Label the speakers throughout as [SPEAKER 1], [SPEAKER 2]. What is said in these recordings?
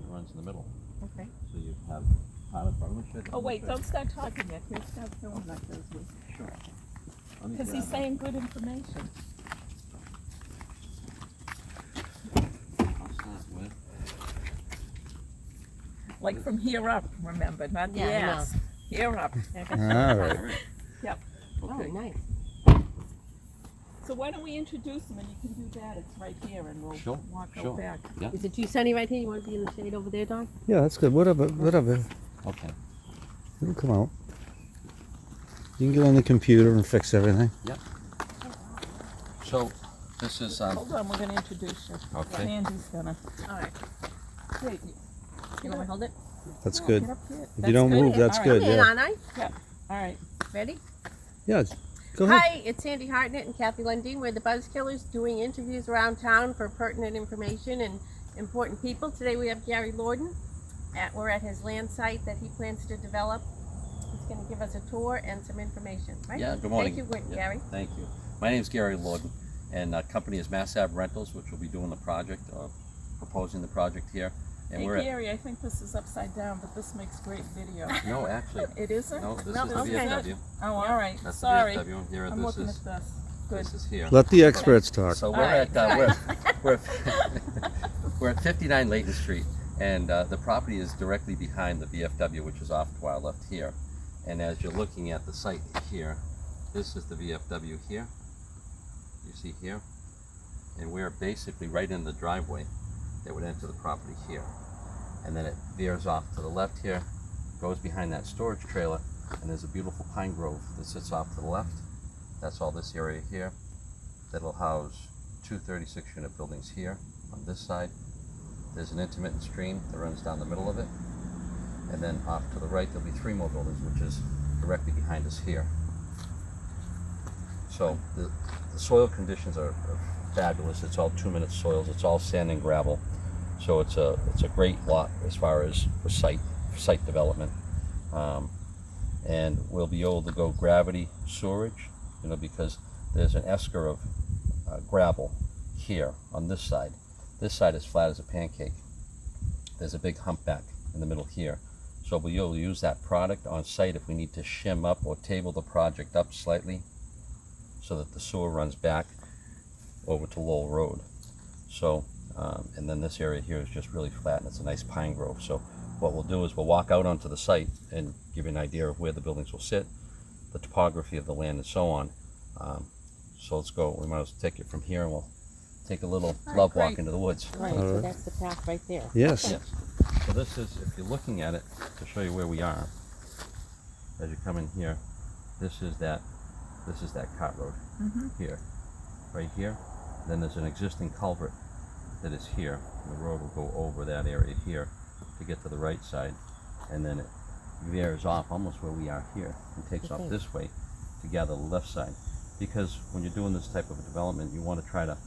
[SPEAKER 1] runs in the middle.
[SPEAKER 2] Okay.
[SPEAKER 1] So you have part of the
[SPEAKER 2] Oh wait, don't start talking yet. He'll start filming like those with.
[SPEAKER 1] Sure.
[SPEAKER 2] Because he's saying good information.
[SPEAKER 1] I'll start with.
[SPEAKER 2] Like from here up, remember, not the
[SPEAKER 3] Yeah, I know.
[SPEAKER 2] ass. Here up.
[SPEAKER 4] All right.
[SPEAKER 2] Yep.
[SPEAKER 1] Okay.
[SPEAKER 3] Oh, nice.
[SPEAKER 2] So why don't we introduce him and you can do that. It's right here and we'll
[SPEAKER 1] Sure,
[SPEAKER 2] walk
[SPEAKER 1] sure.
[SPEAKER 2] out back.
[SPEAKER 1] Yeah.
[SPEAKER 3] Is it too sunny right here? You want to be in the shade over there, Don?
[SPEAKER 4] Yeah, that's good. Whatever.
[SPEAKER 1] Okay.
[SPEAKER 4] It'll come out. You can get on the computer and fix everything.
[SPEAKER 1] So this is
[SPEAKER 2] Hold on, we're going to introduce you.
[SPEAKER 1] Okay.
[SPEAKER 2] Sandy's gonna.
[SPEAKER 3] All right.
[SPEAKER 2] Wait,
[SPEAKER 3] You want me to hold it?
[SPEAKER 4] That's
[SPEAKER 2] no,
[SPEAKER 4] good.
[SPEAKER 2] Get up here.
[SPEAKER 4] If
[SPEAKER 2] That's
[SPEAKER 4] you don't
[SPEAKER 2] good.
[SPEAKER 4] move, that's
[SPEAKER 2] All
[SPEAKER 4] good.
[SPEAKER 3] I'm in,
[SPEAKER 4] Yeah.
[SPEAKER 3] aren't I?
[SPEAKER 2] All right.
[SPEAKER 3] Ready?
[SPEAKER 4] Yeah. Go ahead.
[SPEAKER 3] Hi, it's Sandy Hartnett and Kathy Lundin. We're the Buzzkillers doing interviews around town for pertinent information and important people. Today we have Gary Lorden. We're at his land site that he plans to develop. He's going to give us a tour and some information, right?
[SPEAKER 1] Yeah, good morning.
[SPEAKER 3] Thank you,
[SPEAKER 1] Yeah,
[SPEAKER 3] Gary.
[SPEAKER 1] Thank you. My name is Gary Lorden, and company is Mass Ave Rentals, which will be doing the project, proposing the project here. And
[SPEAKER 2] Hey
[SPEAKER 1] we're
[SPEAKER 2] Gary, I think this is upside down, but this makes great video.
[SPEAKER 1] no, actually,
[SPEAKER 2] It isn't?
[SPEAKER 1] no. This is
[SPEAKER 2] this
[SPEAKER 1] the
[SPEAKER 2] is
[SPEAKER 1] VFW.
[SPEAKER 2] it. Oh, all right.
[SPEAKER 1] That's
[SPEAKER 2] Sorry.
[SPEAKER 1] the VFW. Here,
[SPEAKER 2] I'm
[SPEAKER 1] this
[SPEAKER 2] looking
[SPEAKER 1] is
[SPEAKER 2] at this. Good.
[SPEAKER 1] this is here.
[SPEAKER 4] Let the experts talk.
[SPEAKER 1] So we're
[SPEAKER 2] All right,
[SPEAKER 1] at we're we're at 59 Leighton Street, and the property is directly behind the VFW, which is off to our left here. And as you're looking at the site here, this is the VFW here. You see here, and we're basically right in the driveway that would enter the property here. And then it veers off to the left here, goes behind that storage trailer, and there's a beautiful pine grove that sits off to the left. That's all this area here. That'll house 2 36-unit buildings here on this side. There's an intermittent stream that runs down the middle of it. And then off to the right, there'll be 3 more buildings, which is directly behind us here. So the soil conditions are fabulous. It's all 2-minute soils. It's all sand and gravel. So it's a great lot as far as for site development. And we'll be able to go gravity sewerage, because there's an esker of gravel here on this side. This side is flat as a pancake. There's a big humpback in the middle here. So we'll be able to use that product on site if we need to shim up or table the project up slightly so that the sewer runs back over to Lowell Road. So, and then this area here is just really flat and it's a nice pine grove. So what we'll do is we'll walk out onto the site and give you an idea of where the buildings will sit, the topography of the land and so on. So let's go. We might as well take it from here and we'll take a little love walk into the woods.
[SPEAKER 3] Right,
[SPEAKER 4] All
[SPEAKER 3] so
[SPEAKER 4] right.
[SPEAKER 3] that's the path right there.
[SPEAKER 4] Yes.
[SPEAKER 1] Yes. So this is, if you're looking at it, to show you where we are, as you come in here, this is that cart road here, right here. Then there's an existing culvert that is here. The road will go over that area here to get to the right side, and then it veers off almost where we are here and takes off this way to gather the left side. Because when you're doing this type of a development, you want to try to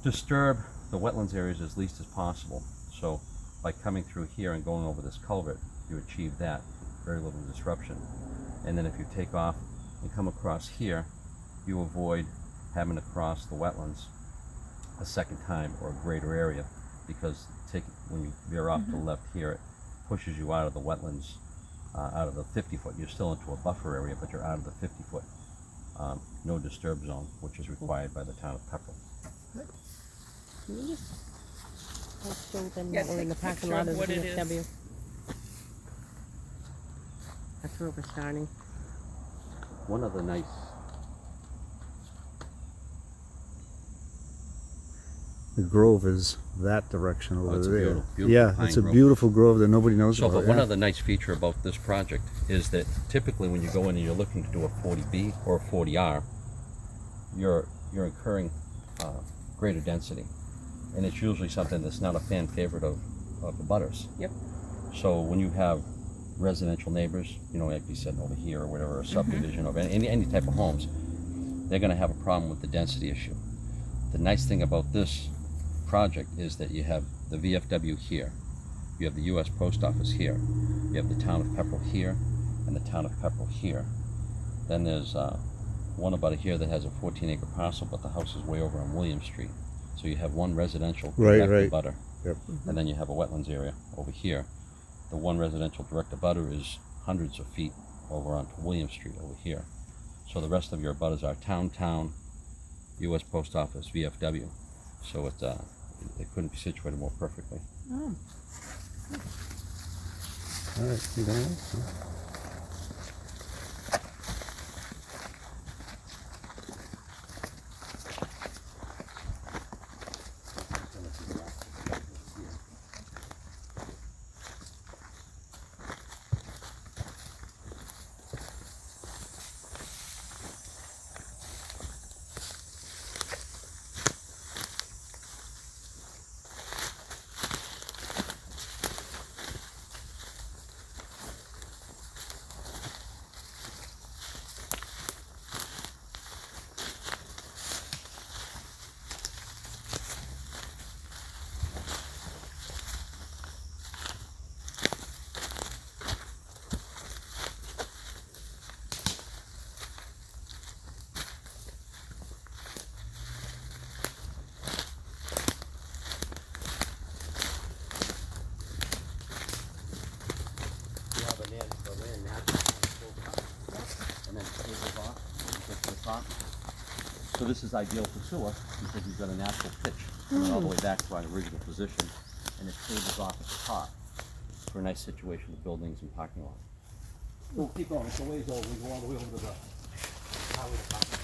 [SPEAKER 1] disturb the wetlands areas as least as possible. So by coming through here and going over this culvert, you achieve that, very little disruption. And then if you take off and come across here, you avoid having to cross the wetlands a second time or a greater area, because when you veer off to the left here, it pushes you out of the wetlands, out of the 50-foot. You're still into a buffer area, but you're out of the 50-foot no disturb zone, which is required by the town of Pepperell.
[SPEAKER 3] Can you just show them
[SPEAKER 2] Yeah,
[SPEAKER 3] that we're in
[SPEAKER 2] take
[SPEAKER 3] the
[SPEAKER 2] a
[SPEAKER 3] parking
[SPEAKER 2] picture
[SPEAKER 3] lot
[SPEAKER 2] of
[SPEAKER 3] of
[SPEAKER 2] what
[SPEAKER 3] the
[SPEAKER 2] it is.
[SPEAKER 3] VFW? That's where we're starting.
[SPEAKER 1] One of the nice
[SPEAKER 4] The grove is that direction over
[SPEAKER 1] it's a
[SPEAKER 4] there.
[SPEAKER 1] beautiful
[SPEAKER 4] Yeah,
[SPEAKER 1] pine
[SPEAKER 4] it's a
[SPEAKER 1] grove.
[SPEAKER 4] beautiful grove that nobody knows
[SPEAKER 1] So,
[SPEAKER 4] about.
[SPEAKER 1] but one
[SPEAKER 4] yeah.
[SPEAKER 1] other nice feature about this project is that typically when you go in and you're looking to do a 40B or a 40R, you're incurring greater density, and it's usually something that's not a fan favorite of the butters.
[SPEAKER 2] Yep.
[SPEAKER 1] So when you have residential neighbors, like you said over here or whatever, a subdivision of any type of homes, they're going to have a problem with the density issue. The nice thing about this project is that you have the VFW here, you have the U.S. Post Office here, you have the town of Pepperell here, and the town of Pepperell here. Then there's one about here that has a 14-acre parcel, but the house is way over on William Street. So you have one residential
[SPEAKER 4] Right,
[SPEAKER 1] direct
[SPEAKER 4] right.
[SPEAKER 1] abutter.
[SPEAKER 4] Yep.
[SPEAKER 1] And then you have a wetlands area over here. The one residential direct abutter is hundreds of feet over onto William Street over here. So the rest of your abutters are town, U.S. Post Office, VFW. So it couldn't be situated more perfectly.
[SPEAKER 2] Oh.
[SPEAKER 4] All right, you done?
[SPEAKER 1] So this is ideal for sewer because you've got a natural pitch coming all the way back to our original position, and it tables off at the top for a nice situation of buildings and parking lots.
[SPEAKER 5] We'll keep going. It's a ways over. We go all the way over to the highway department.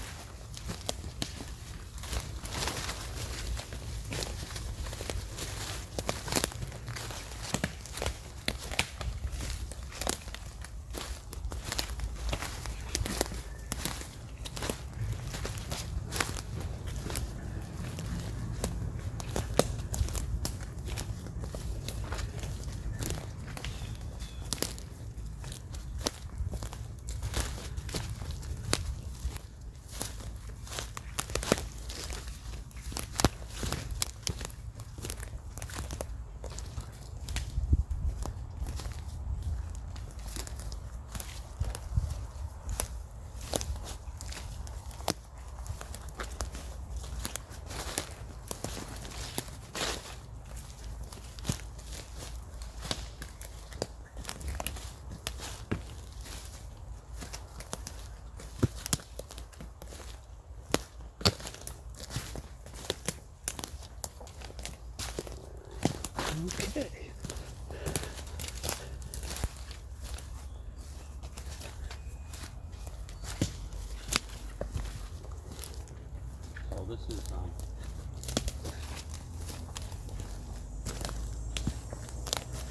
[SPEAKER 4] Okay.
[SPEAKER 1] So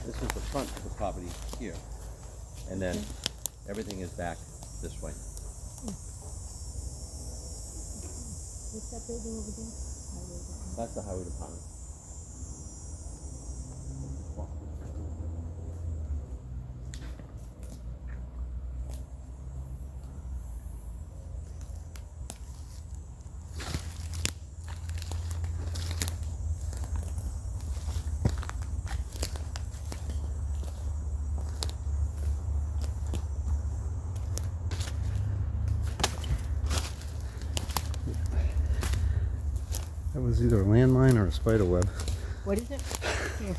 [SPEAKER 1] this is the front of the property here, and then everything is back this way.
[SPEAKER 3] What's that building over there?
[SPEAKER 1] That's the highway department.
[SPEAKER 4] That was either a landmine or a spider web.
[SPEAKER 3] What is it? Here.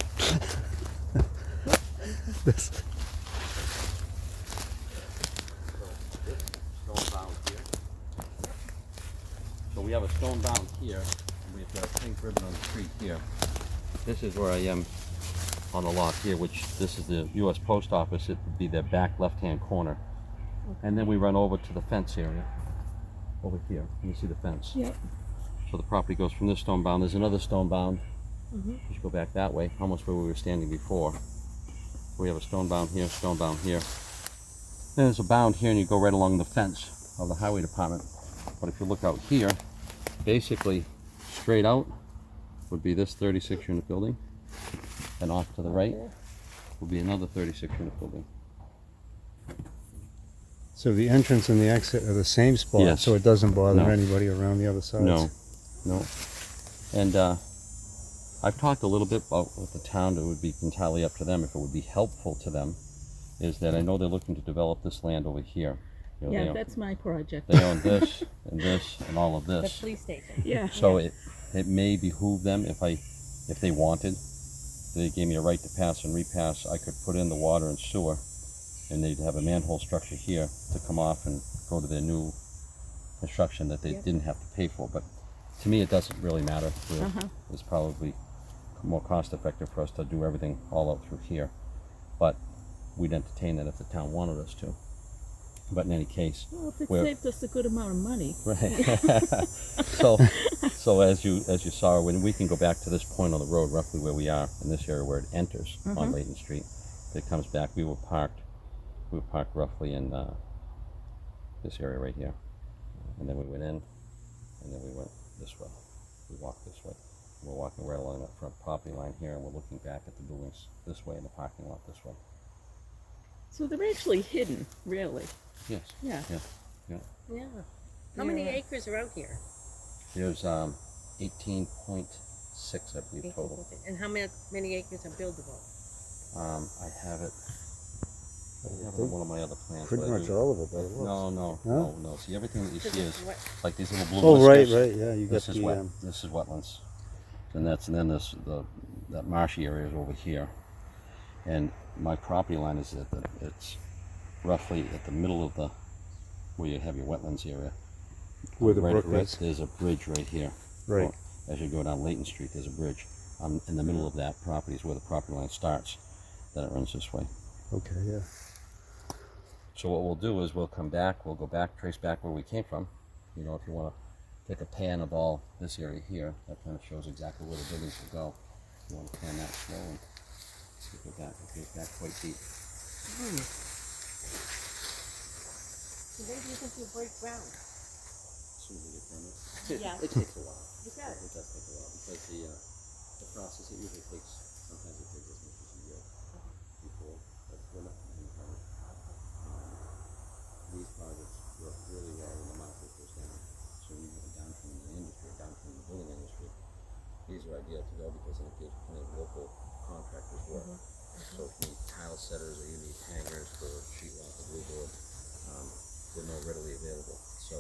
[SPEAKER 4] This.
[SPEAKER 1] Stone bound here. So we have a stone bound here, and we've got a pink ribbon on the street here. This is where I am on the lot here, which this is the U.S. Post Office. It would be their back left-hand corner. And then we run over to the fence area over here. You see the fence?
[SPEAKER 2] Yep.
[SPEAKER 1] So the property goes from this stone bound. There's another stone bound. Just go back that way, almost where we were standing before. We have a stone bound here, stone bound here. Then there's a bound here, and you go right along the fence of the highway department. But if you look out here, basically straight out would be this 36 unit building, and off to the right will be another 36 unit building.
[SPEAKER 4] So the entrance and the exit are the same spot,
[SPEAKER 1] Yes.
[SPEAKER 4] so it doesn't bother
[SPEAKER 1] No.
[SPEAKER 4] anybody around the other side.
[SPEAKER 1] No. And I've talked a little bit about with the town. It would be entirely up to them if it would be helpful to them. Is that I know they're looking to develop this land over here. You know,
[SPEAKER 2] Yeah,
[SPEAKER 1] they own,
[SPEAKER 2] that's my project.
[SPEAKER 1] they own this and all of
[SPEAKER 3] The
[SPEAKER 1] this.
[SPEAKER 3] police station.
[SPEAKER 2] Yeah.
[SPEAKER 1] So it may behoove them if they wanted they gave me a right to pass and repass, I could put in the water and sewer, and they'd have a manhole structure here to come off and go to their new construction that they
[SPEAKER 2] Yep.
[SPEAKER 1] didn't have to pay for. But to me, it doesn't really matter. It's probably more cost effective for us to do everything all out through here. But we'd entertain that if the town wanted us to. But in any case,
[SPEAKER 2] Well, if it
[SPEAKER 1] we're-
[SPEAKER 2] saved us a good amount of money.
[SPEAKER 1] right. so as you saw, when we can go back to this point on the road, roughly where we are in this area where it enters on Leighton Street, it comes back. We were parked roughly in this area right here, and then we went in, and then we went this way. We walked this way. We're walking right along that front property line here, and we're looking back at the buildings this way and the parking lot this way.
[SPEAKER 2] So they're actually hidden, really.
[SPEAKER 1] Yes.
[SPEAKER 2] Yeah.
[SPEAKER 3] Yeah. How many
[SPEAKER 2] Yeah.
[SPEAKER 3] acres are out here?
[SPEAKER 1] There's 18.6, I believe, total.
[SPEAKER 3] And how many acres are buildable?
[SPEAKER 1] I have it on one of my other plans.
[SPEAKER 4] Pretty
[SPEAKER 1] but I
[SPEAKER 4] much
[SPEAKER 1] do-
[SPEAKER 4] all of it by the looks.
[SPEAKER 1] No. See, everything that you see is like these little blue
[SPEAKER 4] Oh, right,
[SPEAKER 1] whiskers.
[SPEAKER 4] right, yeah, you got
[SPEAKER 1] This is
[SPEAKER 4] the,
[SPEAKER 1] this is wetlands, and then that marshy area is over here, and my property line is it's roughly at the middle of where you have your wetlands area.
[SPEAKER 4] where the
[SPEAKER 1] Right-
[SPEAKER 4] brook
[SPEAKER 1] right-
[SPEAKER 4] is.
[SPEAKER 1] There's a bridge right here.
[SPEAKER 4] Right.
[SPEAKER 1] Well, as you go down Leighton Street, there's a bridge. In the middle of that property is where the property line starts. Then it runs this way.
[SPEAKER 4] Okay, yeah.
[SPEAKER 1] So what we'll do is we'll come back, we'll go back, trace back where we came from. You know, if you want to take a pan of all this area here, that kind of shows exactly where the buildings will go. You want to pan that slow and get back quite deep.
[SPEAKER 3] So when do you think you'll break ground?
[SPEAKER 1] As soon as we get permit.
[SPEAKER 3] Yeah.
[SPEAKER 1] It takes a while.
[SPEAKER 3] It does.
[SPEAKER 1] It does take a while because the process, it usually takes, sometimes it takes as much as a year before that's when these projects work really well when the market goes down. So when you have a downturn in the industry, a downturn in the building industry, these are ideal to go because then it gives plenty of local contractors work. So if you need tile setters or you need hangers for sheetrock or glue board, they're more readily available. So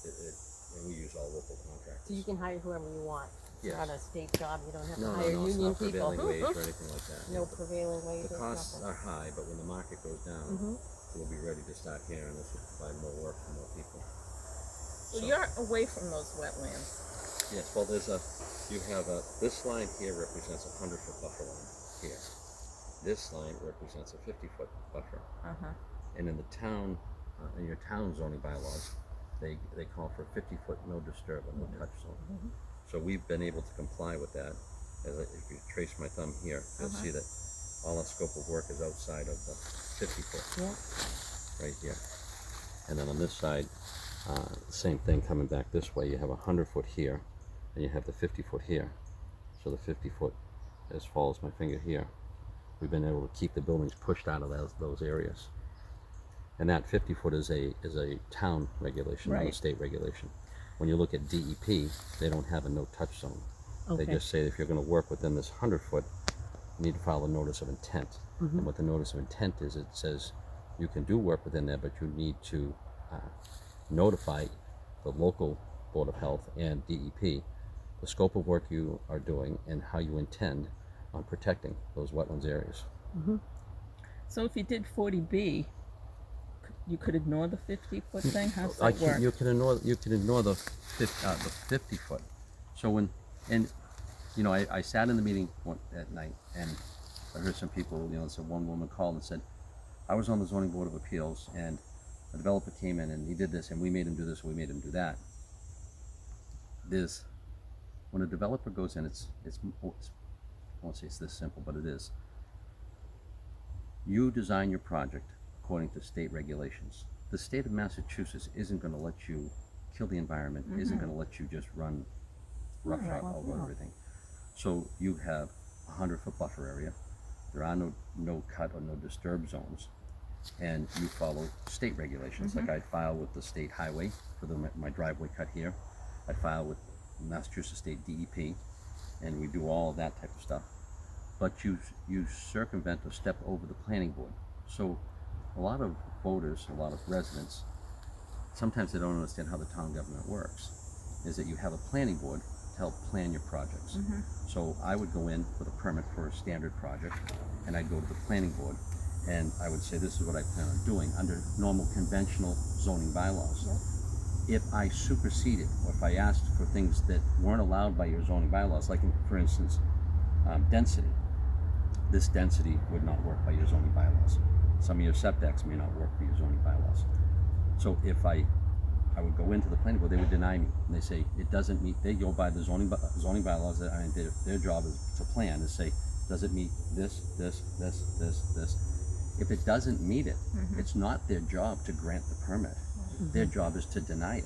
[SPEAKER 1] and we use all local contractors.
[SPEAKER 3] So you can hire whoever you want. It's
[SPEAKER 1] Yes.
[SPEAKER 3] not a state job. You don't have
[SPEAKER 1] No,
[SPEAKER 3] to hire
[SPEAKER 1] it's
[SPEAKER 3] union
[SPEAKER 1] not
[SPEAKER 3] people.
[SPEAKER 1] prevailing wage or anything like that.
[SPEAKER 3] No prevailing wage.
[SPEAKER 1] The
[SPEAKER 3] or
[SPEAKER 1] costs
[SPEAKER 3] nothing.
[SPEAKER 1] are high, but when the market goes down, we'll be ready to start here, and this will provide more work for more people.
[SPEAKER 2] So you're away from those wetlands.
[SPEAKER 1] Yes, well, this line here represents a 100-foot buffer line here. This line represents a 50-foot buffer. And in the town, in your town zoning bylaws, they call for a 50-foot no disturb and no touch zone. So we've been able to comply with that. If you trace my thumb here, you'll see that all our scope of work is outside of the 50-foot. Right here. And then on this side, same thing coming back this way. You have a 100-foot here, and you have the 50-foot here. So the 50-foot, as far as my finger here, we've been able to keep the buildings pushed out of those areas. And that 50-foot is a town regulation, not a
[SPEAKER 2] Right.
[SPEAKER 1] state regulation. When you look at DEP, they don't have a no-touch zone. They just say if you're going to work within this 100-foot, you need to file a notice of intent. And what the notice of intent is, it says you can do work within there, but you need to notify the local Board of Health and DEP the scope of work you are doing and how you intend on protecting those wetlands areas.
[SPEAKER 2] So if you did 40B, you could ignore the 50-foot thing? How's that work?
[SPEAKER 1] You can ignore the 50-foot. So I sat in the meeting at night and I heard some people, so one woman called and said, I was on the zoning board of appeals and a developer came in and he did this and we made him do this, we made him do that. When a developer goes in, I won't say it's this simple, but it is. You design your project according to state regulations. The state of Massachusetts isn't going to let you kill the environment, isn't going to let you just run roughshod over everything. So you have a 100-foot buffer area. There are no cut or no disturb zones. And you follow state regulations. Like I'd file with the state highway for my driveway cut here. I'd file with Massachusetts State DEP, and we do all that type of stuff. But you circumvent or step over the planning board. So a lot of voters, a lot of residents, sometimes they don't understand how the town government works. Is that you have a planning board to help plan your projects. So I would go in with a permit for a standard project, and I'd go to the planning board, and I would say, this is what I plan on doing under normal conventional zoning bylaws. If I superseded, or if I asked for things that weren't allowed by your zoning bylaws, like for instance, density, this density would not work by your zoning bylaws. Some of your setbacks may not work by your zoning bylaws. So if I would go into the planning board, they would deny me, and they say it doesn't meet. They go by the zoning bylaws. That their job is to plan, to say, does it meet this. If it doesn't meet it, it's not their job to grant the permit. Their job is to deny it.